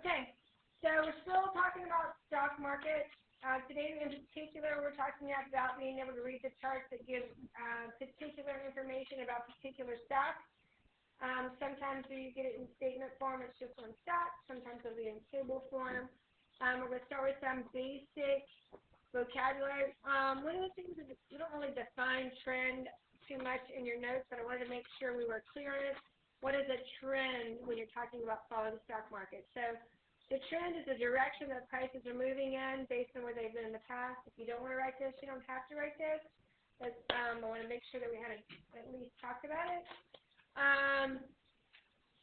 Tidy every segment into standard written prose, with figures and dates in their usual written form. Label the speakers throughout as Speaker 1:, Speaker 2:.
Speaker 1: Okay, so we're still talking about stock market. Today in particular, we're talking about being able to read the charts that give particular information about particular stocks. Sometimes you get it in statement form, it's just one stock. Sometimes it'll be in table form. We're going to start with some basic vocabulary. One of the things is we don't really define trend too much in your notes, but I wanted to make sure we were clear on it. What is a trend when you're talking about following the stock market? So the trend is the direction that prices are moving in based on where they've been in the past. If you don't want to write this, you don't have to write this. But I want to make sure that we had at least talked about it.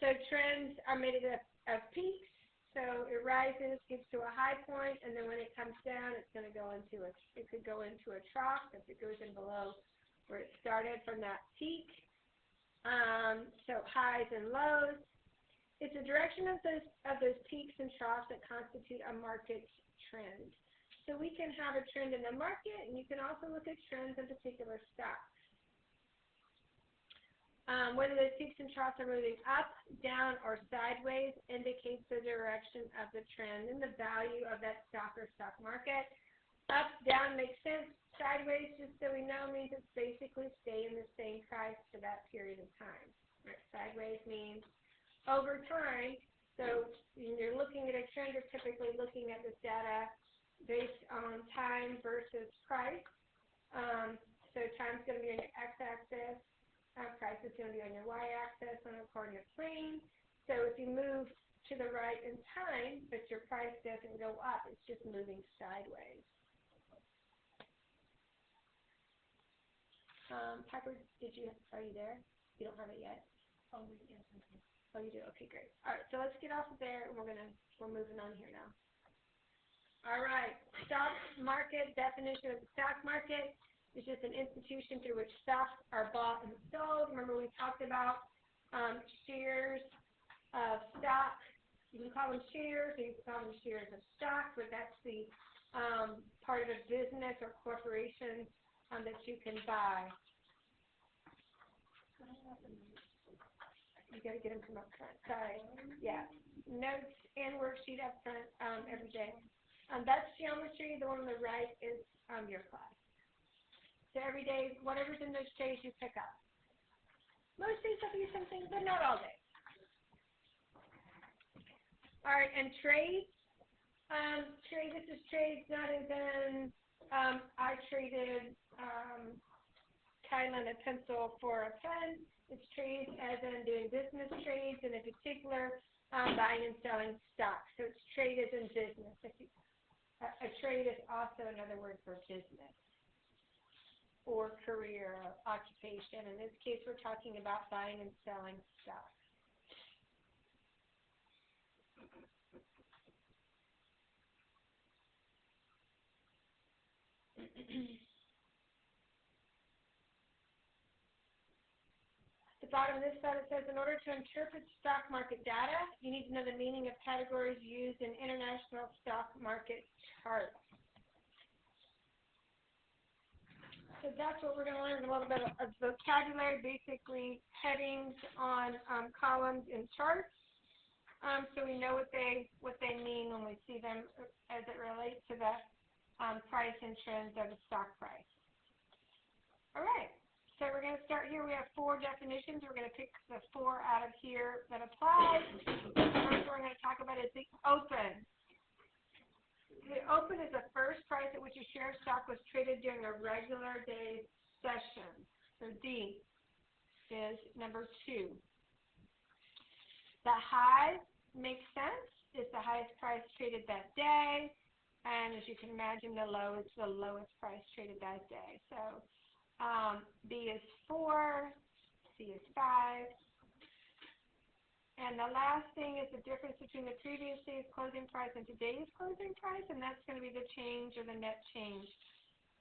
Speaker 1: So trends are made up of peaks. So it rises, gets to a high point, and then when it comes down, it could go into a trough if it goes in below where it started from that peak. So highs and lows. It's the direction of those peaks and troughs that constitute a market trend. So we can have a trend in the market, and you can also look at trends in particular stocks. Whether those peaks and troughs are moving up, down, or sideways indicates the direction of the trend and the value of that stock or stock market. Up, down makes sense. Sideways, just so we know, means it's basically staying the same price for that period of time. Right? Sideways means over time. So when you're looking at a trend, you're typically looking at this data based on time versus price. So time's going to be on your x-axis. Price is going to be on your y-axis on a coordinate plane. So if you move to the right in time, but your price doesn't go up, it's just moving sideways. Piper, are you there? You don't have it yet? Oh, yes. Oh, you do? Okay, great. All right, so let's get off of there, and we're moving on here now. All right, stock market, definition of the stock market is just an institution through which stocks are bought and sold. Remember we talked about shares of stock. You can call them shares, or you can call them shares of stock, but that's the part of a business or corporation that you can buy. You got to get them from up front. Sorry. Yeah. Notes and worksheet up front every day. That's geometry. The one on the right is your class. So every day, whatever's in those trays you pick up. Most days I'll do something, but not all day. All right, and trades. This is trades not as in I traded Kylan a pencil for a pen. It's trades as in doing business trades, and in particular, buying and selling stock. So it's trade as in business. A trade is also another word for business or career or occupation. In this case, we're talking about buying and selling stock. At the bottom of this slide, it says, in order to interpret stock market data, you need to know the meaning of categories used in international stock market charts. So that's what we're going to learn, a little bit of vocabulary, basically headings on columns in charts. So we know what they mean when we see them as it relates to the price and trends of the stock price. All right. So we're going to start here. We have 4 definitions. We're going to pick the 4 out of here that apply. The first one we're going to talk about is the open. The open is the first price at which a share of stock was traded during a regular day session. So D is number 2. The high makes sense. It's the highest price traded that day. And as you can imagine, the low is the lowest price traded that day. So B is 4, C is 5. And the last thing is the difference between the previous day's closing price and today's closing price, and that's going to be the change or the net change.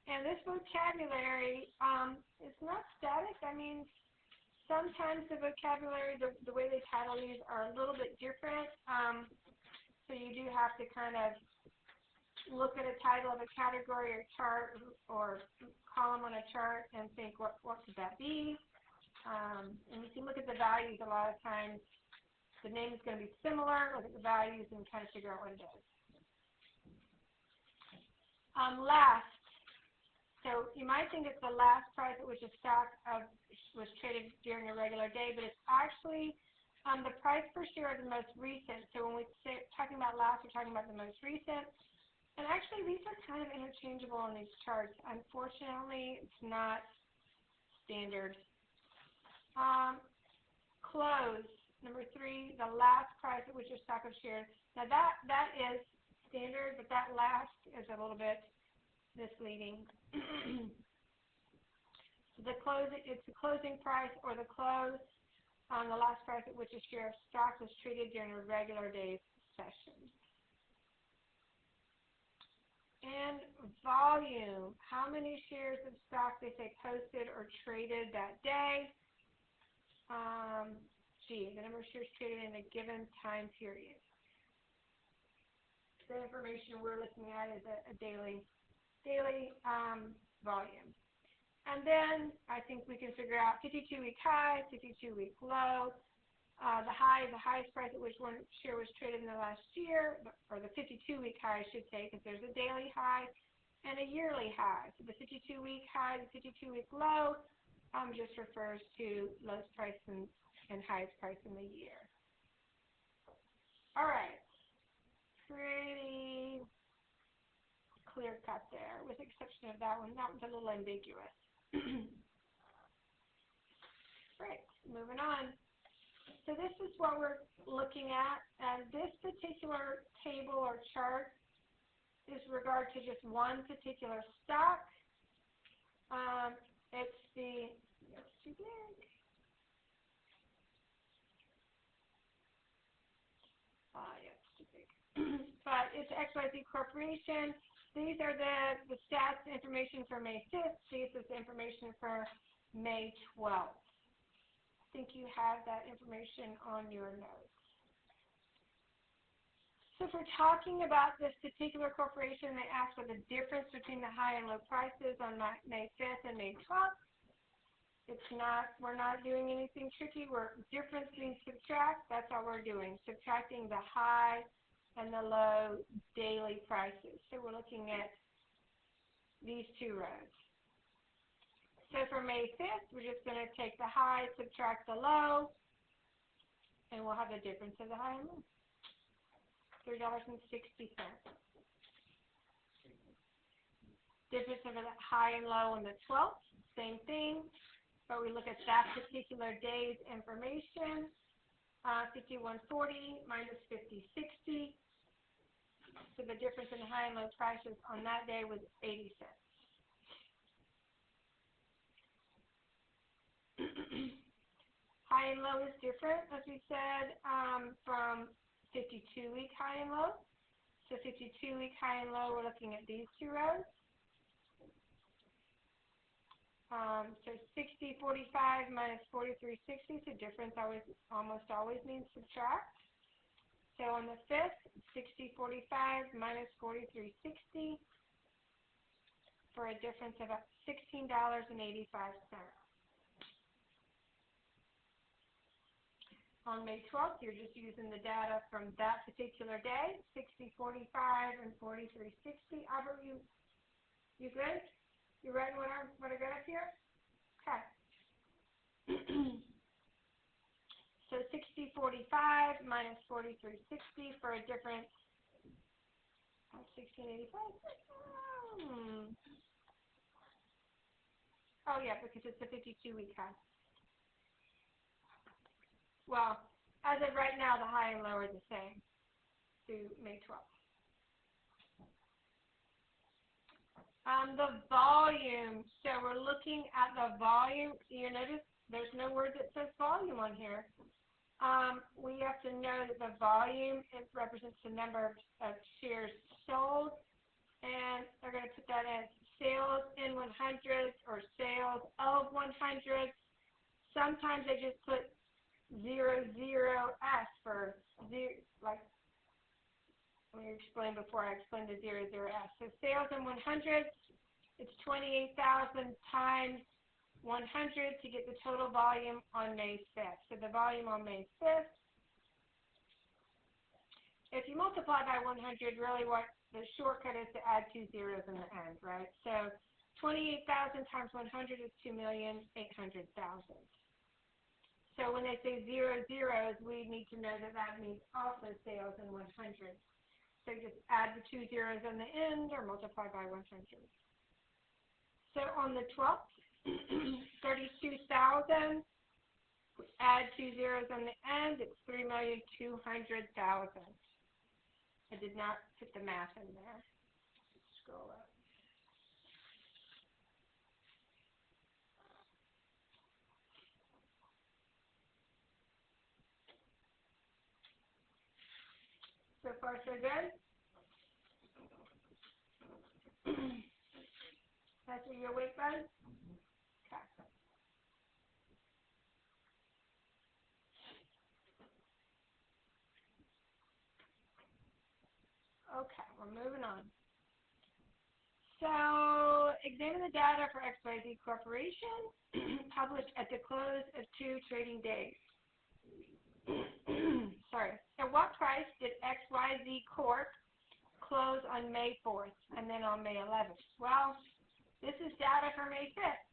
Speaker 1: And this vocabulary is not static. I mean, sometimes the vocabulary, the way they title these are a little bit different. So you do have to kind of look at a title of a category or chart or column on a chart and think, what could that be? And you can look at the values a lot of times. The name is going to be similar. Look at the values and kind of figure out what it is. Last. So you might think it's the last price at which a stock was traded during a regular day, but it's actually the price per share of the most recent. So when we're talking about last, we're talking about the most recent. And actually, these are kind of interchangeable on these charts. Unfortunately, it's not standard. Close, number 3, the last price at which a stock was shared. Now that is standard, but that last is a little bit misleading. It's the closing price or the close on the last price at which a share of stock was traded during a regular day's session. And volume, how many shares of stock they say posted or traded that day. G, the number of shares traded in a given time period. The information we're looking at is a daily volume. And then I think we can figure out 52-week high, 52-week low. The high is the highest price at which one share was traded in the last year, or the 52-week high, I should say, because there's a daily high and a yearly high. So the 52-week high, the 52-week low just refers to lowest price and highest price in the year. All right. Pretty clear cut there, with the exception of that one. That one's a little ambiguous. Right, moving on. So this is what we're looking at. And this particular table or chart is regard to just one particular stock. That's too big. Yeah, it's too big. But it's XYZ Corporation. These are the stats information for May 5th. This is the information for May 12th. I think you have that information on your notes. So if we're talking about this particular corporation, they ask for the difference between the high and low prices on May 5th and May 12th. We're not doing anything tricky. Difference means subtract. That's all we're doing, subtracting the high and the low daily prices. So we're looking at these two rows. So for May 5th, we're just going to take the high, subtract the low, and we'll have the difference of the high and low. $3.60. Difference of the high and low on the 12th, same thing, but we look at that particular day's information. 51.40 minus 50.60. So the difference in high and low prices on that day was 80 cents. High and low is different, as we said, from 52-week high and low. So 52-week high and low, we're looking at these two rows. So 60.45 minus 43.60, so difference almost always means subtract. So on the 5th, 60.45 minus 43.60 for a difference of $16.85. On May 12th, you're just using the data from that particular day, 60.45 and 43.60. Albert, you good? You read what I got up here? Okay. So 60.45 minus 43.60 for a difference of $16.85. Oh yeah, because it's a 52-week high. Well, as of right now, the high and low are the same through May 12th. The volume, so we're looking at the volume. You notice there's no word that says volume on here. We have to know that the volume, it represents the number of shares sold, and they're going to put that as sales in 100 or sales of 100. Sometimes they just put 00S for zero, like let me explain before I explain the 00S. So sales in 100, it's 28,000 times 100 to get the total volume on May 5th. So the volume on May 5th if you multiply by 100, really what the shortcut is to add 2 zeros in the end, right? So 28,000 times 100 is 2,800,000. So when they say 0 zeros, we need to know that that means also sales in 100. So just add the 2 zeros on the end or multiply by 100. So on the 12th, 32,000, add 2 zeros on the end, it's 3,200,000. I did not put the math in there. Scroll up. So far, so good? That's what you're awake, bud? Okay. Okay, we're moving on. So, examine the data for XYZ Corporation, published at the close of 2 trading days. Sorry. At what price did XYZ Corp close on May 4th and then on May 11th? Well, this is data for May 5th,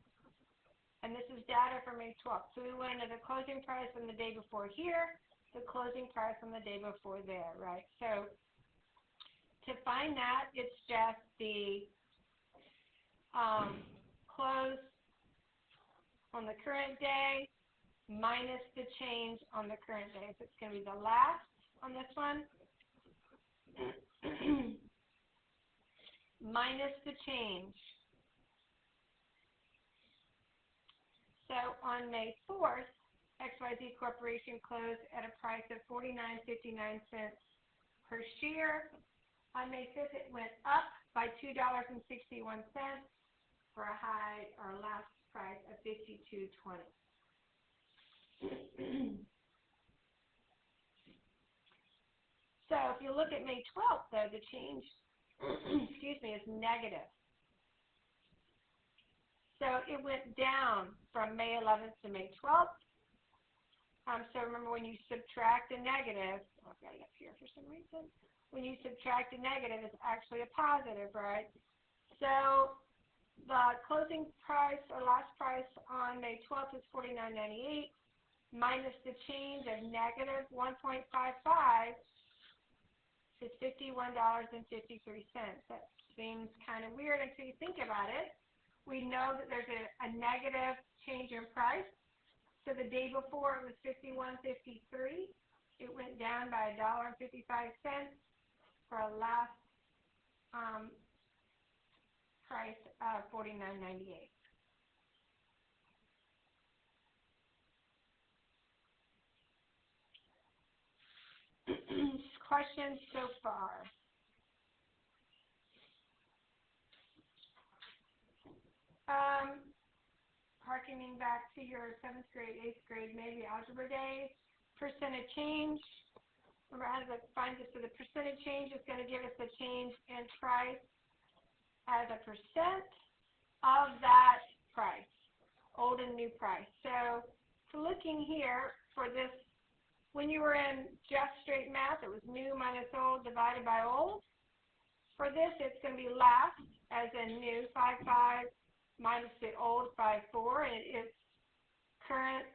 Speaker 1: and this is data for May 12th. So we went into the closing price on the day before here, the closing price on the day before there, right? So to find that, it's just the close on the current day minus the change on the current day. So it's going to be the last on this one minus the change. So on May 4th, XYZ Corporation closed at a price of $49.59 per share. On May 5th, it went up by $2.61 for a high or last price of $52.20. So if you look at May 12th, though, the change, excuse me, is negative. So it went down from May 11th to May 12th. So remember, when you subtract a negative, oh, I've got it up here for some reason. When you subtract a negative, it's actually a positive, right? So the closing price or last price on May 12th is $49.98 minus the change of negative 1.55 is $51.53. That seems kind of weird until you think about it. We know that there's a negative change in price. So the day before it was $51.53. It went down by $1.55 for a last price of $49.98. Questions so far? Harkening back to your 7th grade, 8th grade, maybe algebra days, percentage change. Remember how to find this? So the percentage change is going to give us the change in price as a percent of that price, old and new price. So looking here for this, when you were in just straight math, it was new minus old divided by old. For this, it's going to be last, as in new, 5.5 minus the old 5.4, and it's current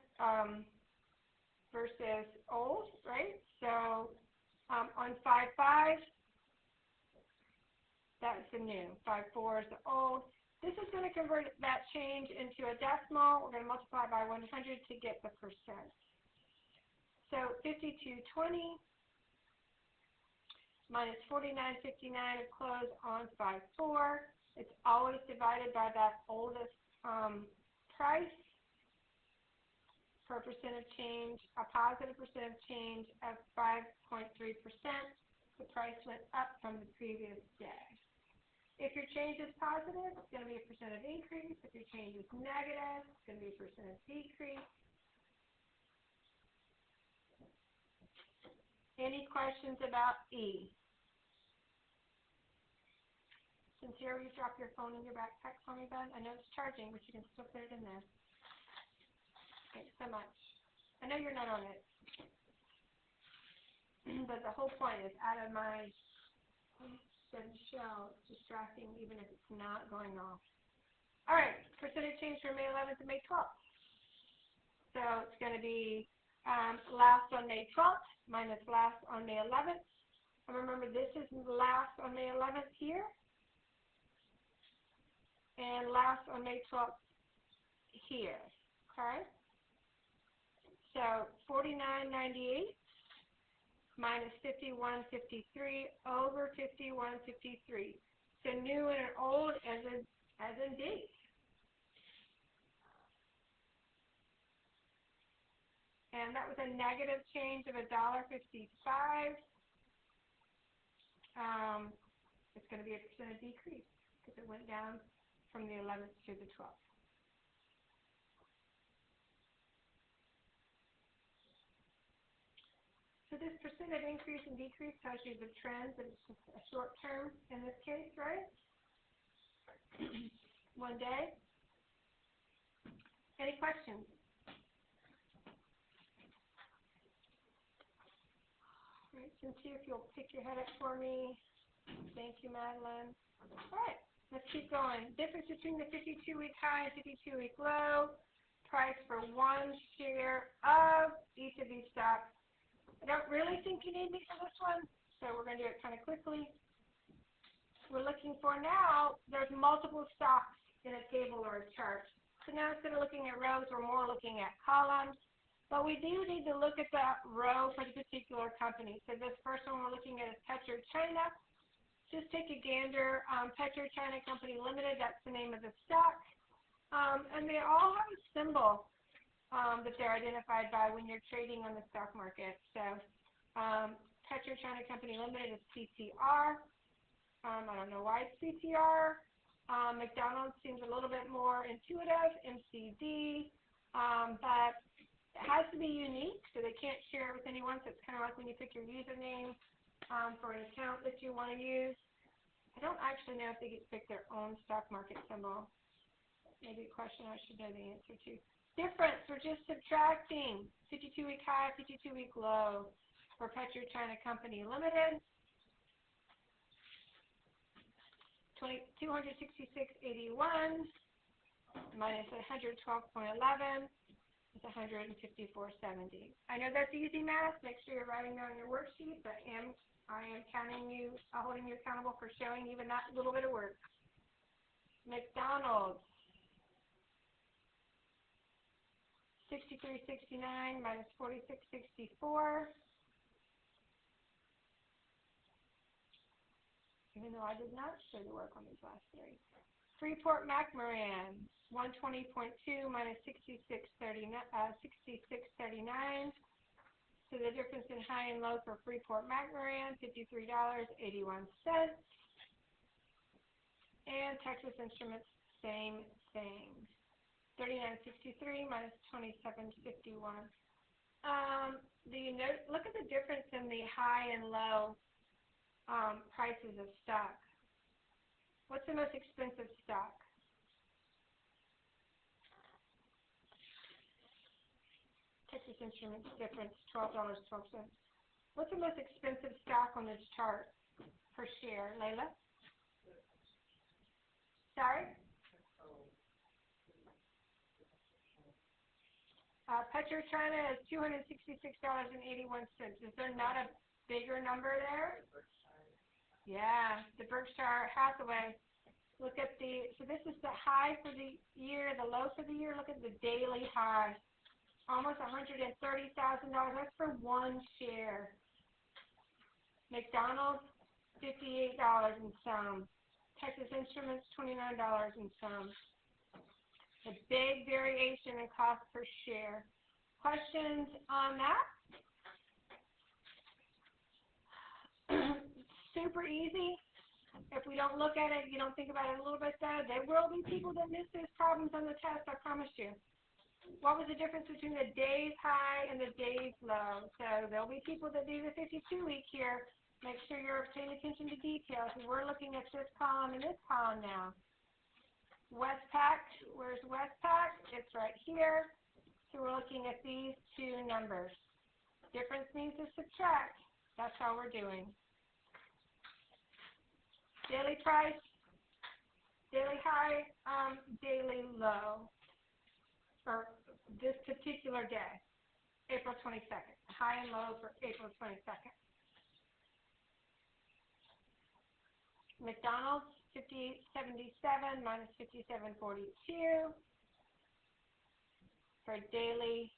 Speaker 1: versus old, right? So on 5.5, that's the new. 5.4 is the old. This is going to convert that change into a decimal. We're going to multiply by 100 to get the percent. So 52.20 minus 49.59 of close on 5.4. It's always divided by that oldest price for a percent of change, a positive percent of change of 5.3%. The price went up from the previous day. If your change is positive, it's going to be a percent of increase. If your change is negative, it's going to be a percent of decrease. Any questions about E? Since here, will you drop your phone in your backpack for me, Ben? I know it's charging, but you can still put it in there. Thanks so much. I know you're not on it. but the whole point is out of my shell, it's distracting even if it's not going off. All right, percentage change from May 11th to May 12th. So it's going to be last on May 12th minus last on May 11th. And remember, this is last on May 11th here, and last on May 12th here. Okay? So 49.98 minus 51.53 over 51.53. So new and old as in date. And that was a negative change of $1.55. It's going to be a percentage decrease because it went down from the 11th to the 12th. So this percentage increase and decrease tells you the trends, and it's a short term in this case, right? 1 day. Any questions? All right, Cynthia, if you'll pick your head up for me. Thank you, Madeline. All right, let's keep going. Difference between the 52-week high and 52-week low. Price for 1 share of each of these stocks. I don't really think you need me for this one, so we're going to do it kind of quickly. We're looking for now, there's multiple stocks in a table or a chart. So now instead of looking at rows, we're more looking at columns. But we do need to look at that row for the particular company. So this first one we're looking at is PetroChina. Just take a gander. PetroChina Company Limited, that's the name of the stock. And they all have a symbol that they're identified by when you're trading on the stock market. So PetroChina Company Limited is CTR. I don't know why it's CTR. McDonald's seems a little bit more intuitive, MCD, but it has to be unique, so they can't share it with anyone. So it's kind of like when you pick your username for an account that you want to use. I don't actually know if they get to pick their own stock market symbol. Maybe a question I should know the answer to. Difference, we're just subtracting 52-week high, 52-week low for PetroChina Company Limited. 266.81 minus 112.11 is 154.70. I know that's easy math. Make sure you're writing that on your worksheet, but I am counting you, holding you accountable for showing even that little bit of work. McDonald's. 63.69 minus 46.64. Even though I did not show the work on these last three. Freeport McMoran, 120.2 minus 66.39. So the difference in high and low for Freeport McMoran, $53.81. And Texas Instruments, same thing. 39.63 minus 27.51. Look at the difference in the high and low prices of stock. What's the most expensive stock? Texas Instruments difference, $12.12. What's the most expensive stock on this chart per share, Layla? Sorry? PetroChina is $266.81. Is there not a bigger number there? Yeah, the Berkshire Hathaway. Look at so this is the high for the year, the low for the year. Look at the daily high. Almost $130,000. That's for 1 share. McDonald's, $58 and some. Texas Instruments, $29 and some. A big variation in cost per share. Questions on that? Super easy. If we don't look at it, you don't think about it a little bit though, there will be people that miss those problems on the test, I promise you. What was the difference between the day's high and the day's low? So there'll be people that do the 52-week here. Make sure you're paying attention to details. We're looking at this column and this column now. Westpac, where's Westpac? It's right here. So we're looking at these two numbers. Difference means to subtract. That's how we're doing. Daily price, daily high, daily low, for this particular day, April 22nd. High and low for April 22nd. McDonald's, 58.77 minus 57.42 for a daily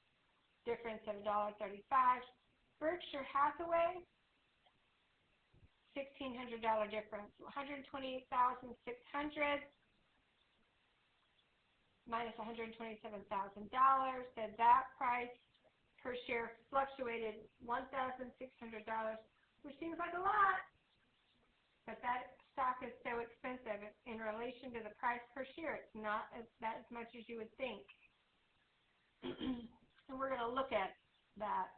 Speaker 1: difference of $1.35. Berkshire Hathaway, $1,600 difference, $128,600 minus $127,000. So that price per share fluctuated $1,600, which seems like a lot, but that stock is so expensive in relation to the price per share. It's not that as much as you would think. And we're going to look at that.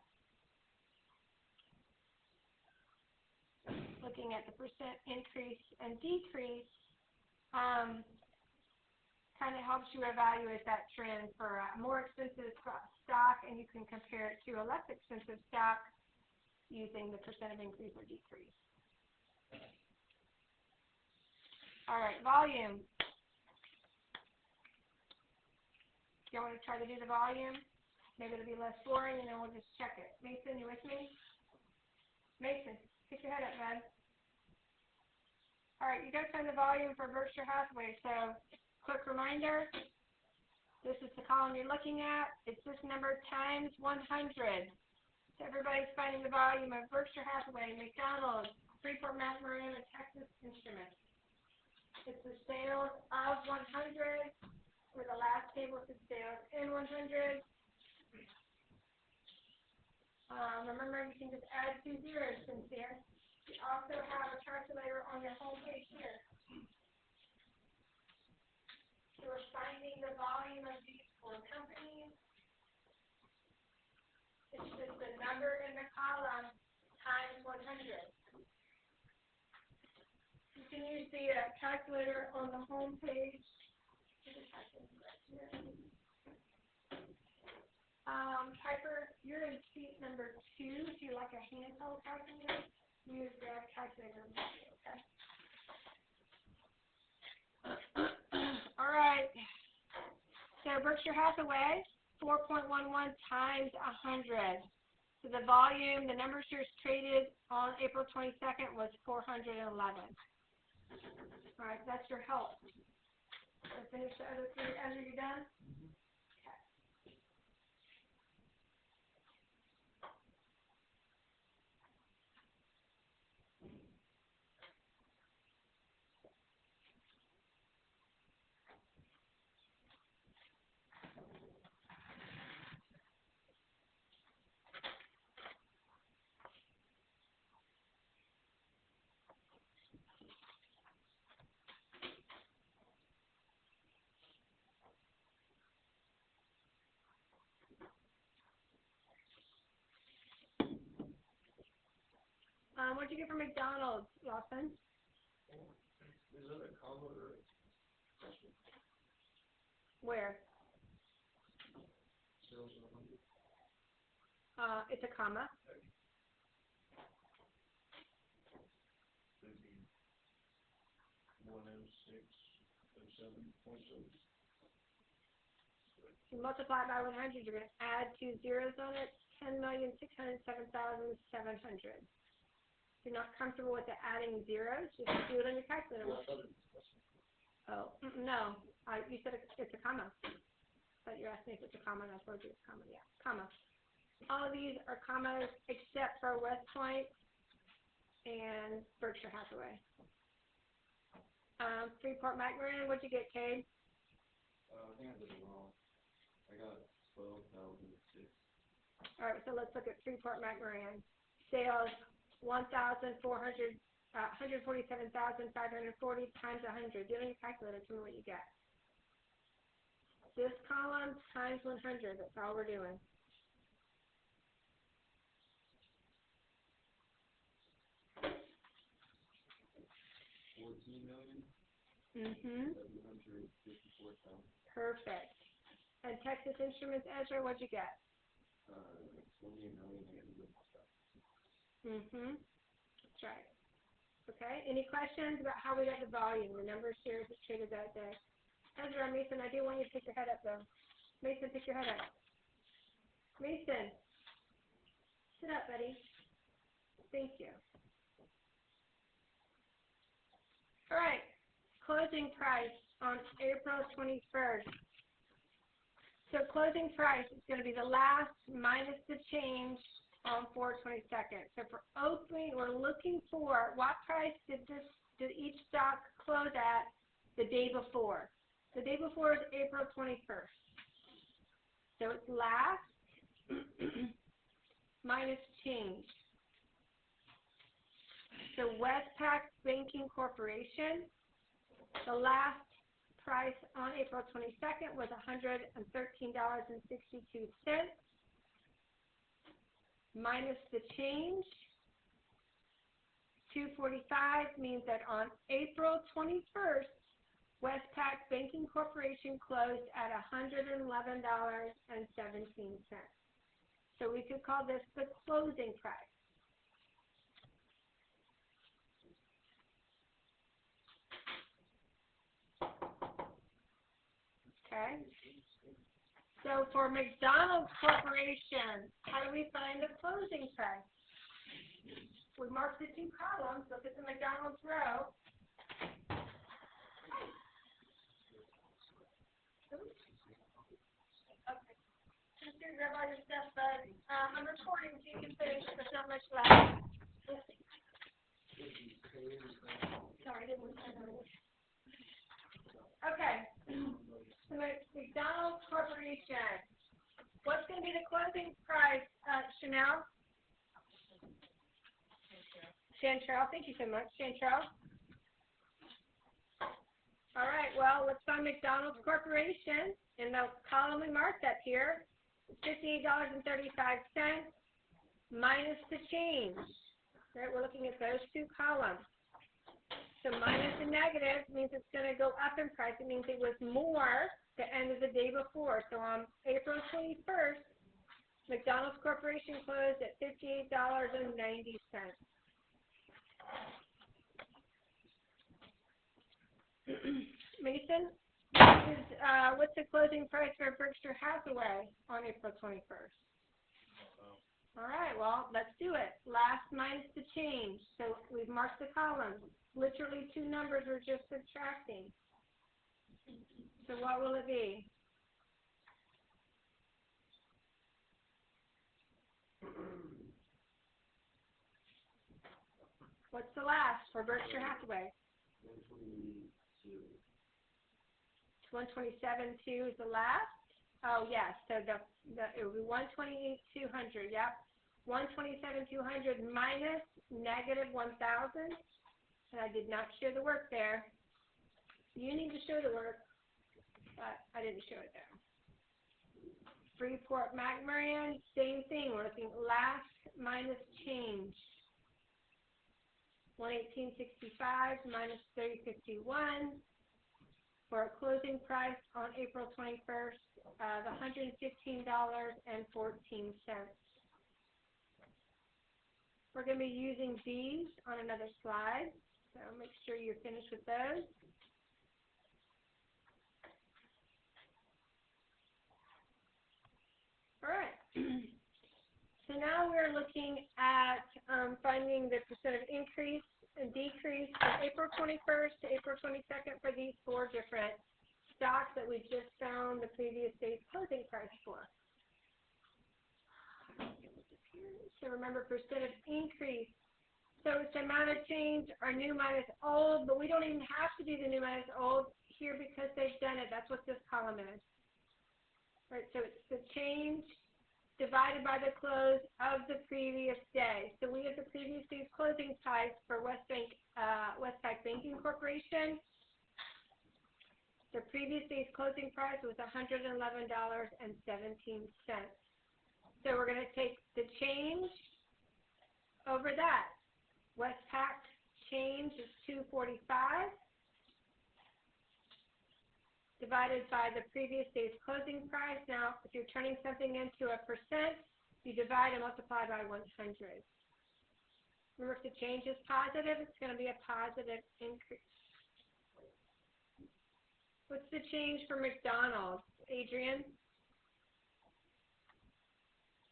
Speaker 1: Looking at the percent increase and decrease kind of helps you evaluate that trend for a more expensive stock, and you can compare it to a less expensive stock using the percent of increase or decrease. All right, volume. Do you want to try to do the volume? Maybe it'll be less boring, and then we'll just check it. Mason, you with me? Mason, pick your head up, bud. All right, you guys find the volume for Berkshire Hathaway. So, quick reminder, this is the column you're looking at. It's this number times 100. So everybody's finding the volume of Berkshire Hathaway, McDonald's, Freeport-McMoRan, and Texas Instruments. It's the sales of 100, where the last table says sales in 100. Remember, you can just add 2 zeros in there. You also have a calculator on your home page here. So we're finding the volume of these 4 companies. It's just the number in the column times 100. You can use the calculator on the home page. Piper, you're in sheet number 2. If you like a handheld calculator, use the calculator. Okay. All right. So Berkshire Hathaway, 4.11 times 100. So the volume, the number of shares traded on April 22nd was 411. All right, that's your help. So finish the other 3 after you're done. What'd you get from McDonald's, Lawson?
Speaker 2: Is that a comma or a question?
Speaker 1: Where?
Speaker 2: Sales of 100.
Speaker 1: It's a comma.
Speaker 2: Okay. That'd be 106.7.
Speaker 1: You multiply it by 100, you're going to add 2 zeros on it, 10,607,700. If you're not comfortable with the adding zeros, just do it on your calculator. Oh, no. You said it's a comma. But you're asking if it's a comma, and I told you it's a comma. Yeah, comma. All of these are commas except for West Point and Berkshire Hathaway. Freeport-McMoRan, what'd you get, Cade?
Speaker 2: I think I did it wrong. I got 12,006.
Speaker 1: All right, so let's look at Freeport-McMoRan. Sales, 147,540 times 100. Do it on your calculator. Tell me what you get. This column times 100. That's all we're doing. $14,754,000. Perfect. And Texas Instruments, Ezra, what'd you get?
Speaker 2: 28 million.
Speaker 1: That's right. Okay. Any questions about how we got the volume, the number of shares that traded that day? Ezra, Mason, I do want you to pick your head up, though. Mason, pick your head up. Mason, sit up, buddy. Thank you. All right. Closing price on April 21st. So closing price is going to be the last minus the change on 4/22. So for opening, we're looking for what price did each stock close at the day before. The day before is April 21st. So it's last minus change. So Westpac Banking Corporation, the last price on April 22nd was $113.62. Minus the change, 245 means that on April 21st, Westpac Banking Corporation closed at $111.17. So we could call this the closing price. Okay. So for McDonald's Corporation, how do we find the closing price? We mark the two columns. Look at the McDonald's row. Okay. Just grab all your stuff, bud. I'm recording so you can finish. There's not much left. Sorry, I didn't want to. Okay. So McDonald's Corporation. What's going to be the closing price, Chanel? Chantrell, thank you so much, Chantrell. All right, well, let's find McDonald's Corporation. In the column we marked up here, $58.35 minus the change. Right, we're looking at those two columns. So minus the negative means it's going to go up in price. It means it was more the end of the day before. So on April 21st, McDonald's Corporation closed at $58.90. Mason, what's the closing price for Berkshire Hathaway on April 21st? All right, well, let's do it. Last minus the change. So we've marked the columns. Literally two numbers we're just subtracting. So what will it be? What's the last for Berkshire Hathaway? 127.2 is the last? Oh, yes. So it will be 128.200. Yep. 127.200 minus negative 1,000. And I did not show the work there. You need to show the work, but I didn't show it there. Freeport McMoran, same thing. We're looking last minus change. 118.65 minus 30.51 for a closing price on April 21st of $115.14. We're going to be using these on another slide, so make sure you're finished with those. All right. So now we're looking at finding the percent of increase and decrease from April 21st to April 22nd for these four different stocks that we just found the previous day's closing price for. So remember, percent of increase. So it's amount of change or new minus old, but we don't even have to do the new minus old here because they've done it. That's what this column is. Right, so it's the change divided by the close of the previous day. So we have the previous day's closing price for Westpac Banking Corporation. The previous day's closing price was $111.17. So we're going to take the change over that. Westpac change is $2.45. Divided by the previous day's closing price. Now, if you're turning something into a percent, you divide and multiply by 100. Remember, if the change is positive, it's going to be a positive increase. What's the change for McDonald's, Adrian?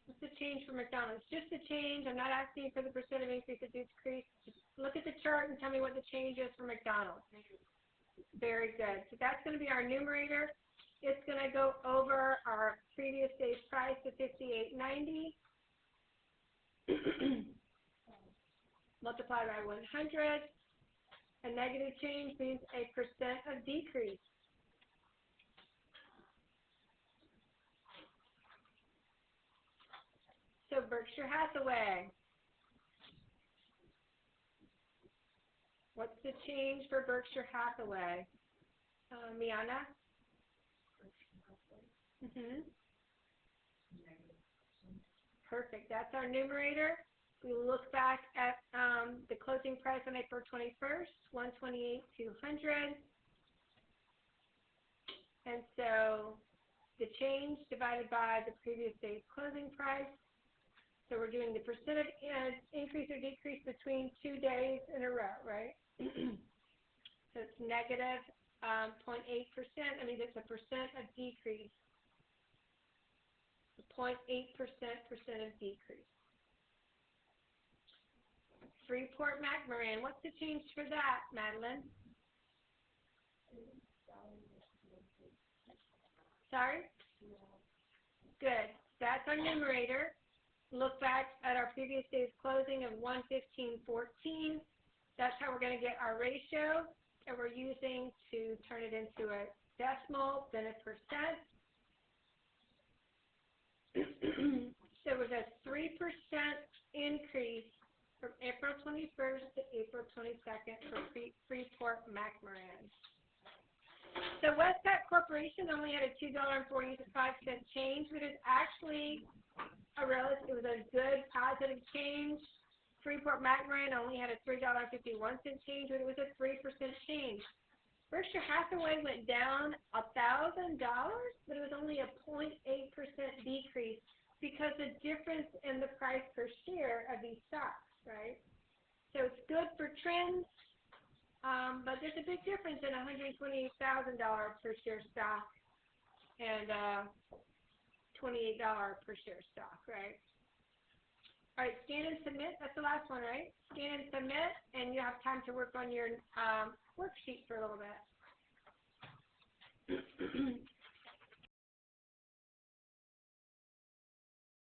Speaker 1: What's the change for McDonald's? Just the change. I'm not asking you for the percent of increase or decrease. Just look at the chart and tell me what the change is for McDonald's. Very good. So that's going to be our numerator. It's going to go over our previous day's price of $58.90. Multiplied by 100. A negative change means a percent of decrease. So Berkshire Hathaway. What's the change for Berkshire Hathaway? Miana? Perfect. That's our numerator. We look back at the closing price on April 21st, $128,200. And so the change divided by the previous day's closing price. So we're doing the percent of increase or decrease between 2 days in a row, right? So it's negative 0.8%. I mean, it's a percent of decrease. 0.8% of decrease. Freeport McMoran. What's the change for that, Madeline? Sorry? Good. That's our numerator. Look back at our previous day's closing of 115.14. That's how we're going to get our ratio that we're using to turn it into a decimal, then a percent. So it was a 3% increase from April 21st to April 22nd for Freeport McMoran. So Westpac Corporation only had a $2.45 change, but it's actually it was a good positive change. Freeport McMoran only had a $3.51 change, but it was a 3% change. Berkshire Hathaway went down $1,000, but it was only a 0.8% decrease because the difference in the price per share of these stocks, right? So it's good for trends, but there's a big difference in a $128,000 per share stock and $28 per share stock, right? All right, scan and submit. That's the last one, right? Scan and submit, and you have time to work on your worksheet for a little bit.